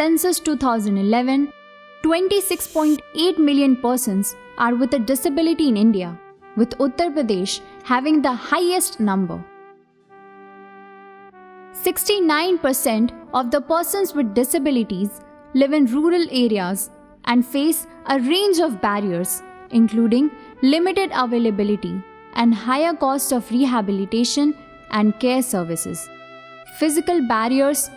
Census 2011, 26.8 million persons are with a disability in India, with Uttar Pradesh having the highest number. 69% of the persons with disabilities live in rural areas and face a range of barriers, including limited availability and higher cost of rehabilitation and care services, physical barriers,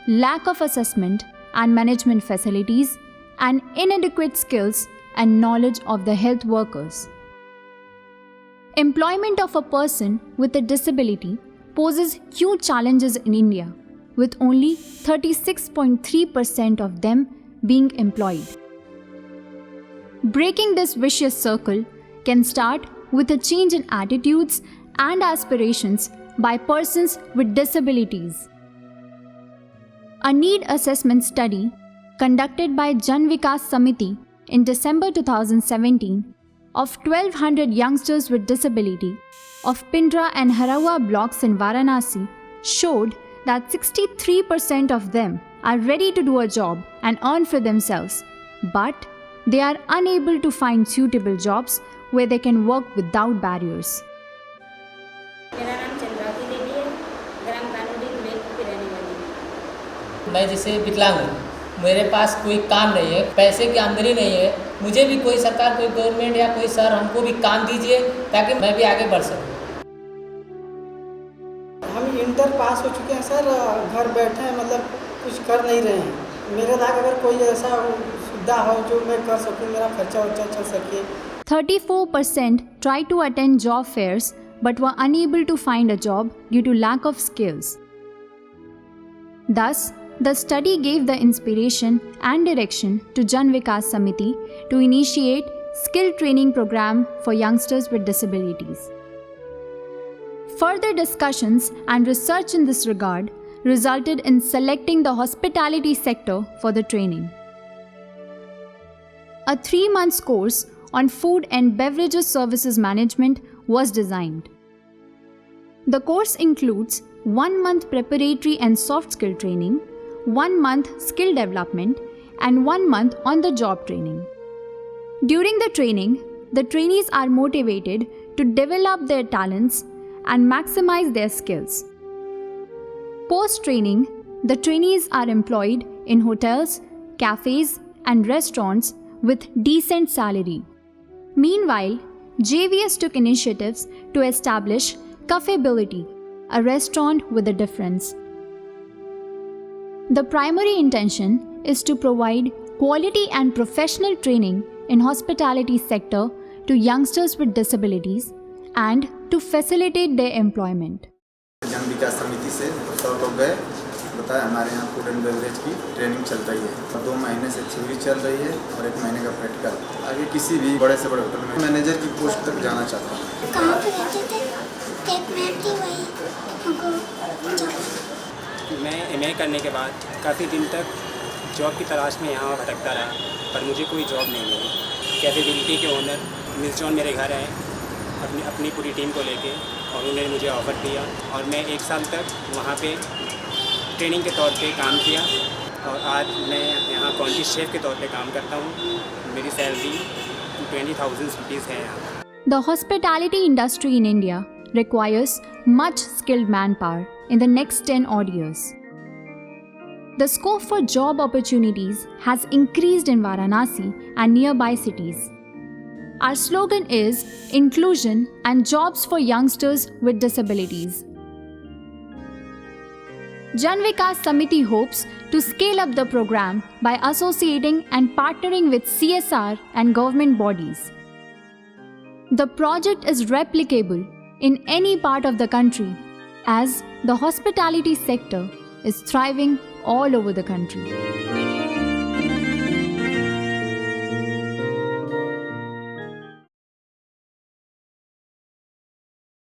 lack of assessment and management facilities, and inadequate skills and knowledge of the health workers. Employment of a person with a disability poses huge challenges in India, with only 36.3% of them being employed. Breaking this vicious circle can start with a change in attitudes and aspirations by persons with disabilities. A need assessment study conducted by Jan Vikas Samiti in December 2017 of 1,200 youngsters with disability of Pindra and Harawa blocks in Varanasi showed that 63% of them are ready to do a job and earn for themselves, but they are unable to find suitable jobs where they can work without barriers. मेरा नाम चंद्रावती देवी है, ग्राम कानूनी मेलपुर की रहने वाली हूँ। मैं जैसे विकलांग हूँ, मेरे पास कोई काम नहीं है, पैसे की आमदनी नहीं है, मुझे भी कोई सरकार, कोई गवर्नमेंट या कोई सर हमको भी काम दीजिए ताकि मैं भी आगे बढ़ सकूँ। हम इंटर पास हो चुके हैं सर, घर बैठे हैं, मतलब कुछ कर नहीं रहे हैं। मेरे तक अगर कोई ऐसा सुविधा हो जो मैं कर सकूँ, मेरा खर्चा वर्चा चल सके। 34% tried to attend job fairs but were unable to find a job due to lack of skills. Thus, the study gave the inspiration and direction to Jan Vikas Samiti to initiate skill training program for youngsters with disabilities. Further discussions and research in this regard resulted in selecting the hospitality sector for the training. A 3-month course on food and beverages services management was designed. The course includes 1 month preparatory and soft skill training, 1 month skill development, and 1 month on-the-job training. During the training, the trainees are motivated to develop their talents and maximize their skills. Post-training, the trainees are employed in hotels, cafes, and restaurants with decent salary. Meanwhile, JVS took initiatives to establish Cafeability, a restaurant with a difference. The primary intention is to provide quality and professional training in hospitality sector to youngsters with disabilities and to facilitate their employment. जन विकास समिति से 100 लोग गए, बताया हमारे यहाँ food and beverage की training चल रही है। 2 महीने से थ्योरी चल रही है और 1 महीने का प्रैक्टिकल। आगे किसी भी बड़े से बड़े होटल में मैनेजर की पोस्ट तक जाना चाहता हूँ। कहाँ पे रहते थे? टेक थी वही हमको। मैं MA करने के बाद काफ़ी दिन तक जॉब की तलाश में यहाँ भटकता रहा, पर मुझे कोई जॉब नहीं मिली। कैपेबिलिटी के ओनर मिस जॉन मेरे घर आए अपनी पूरी टीम को लेके, और उन्होंने मुझे ऑफ़र दिया और मैं 1 साल तक वहाँ पे ट्रेनिंग के तौर पे काम किया और आज मैं यहाँ क्वांटिटी शेफ के तौर पे काम करता हूँ। मेरी सैलरी 20,000 रुपीज़ है यहाँ। The hospitality industry in India requires much skilled manpower in the next 10 odd years. The scope for job opportunities has increased in Varanasi and nearby cities. Our slogan is Inclusion and Jobs for Youngsters with Disabilities. Jan Vikas Samiti hopes to scale up the program by associating and partnering with CSR and government bodies. The project is replicable in any part of the country as the hospitality sector is thriving all over the country.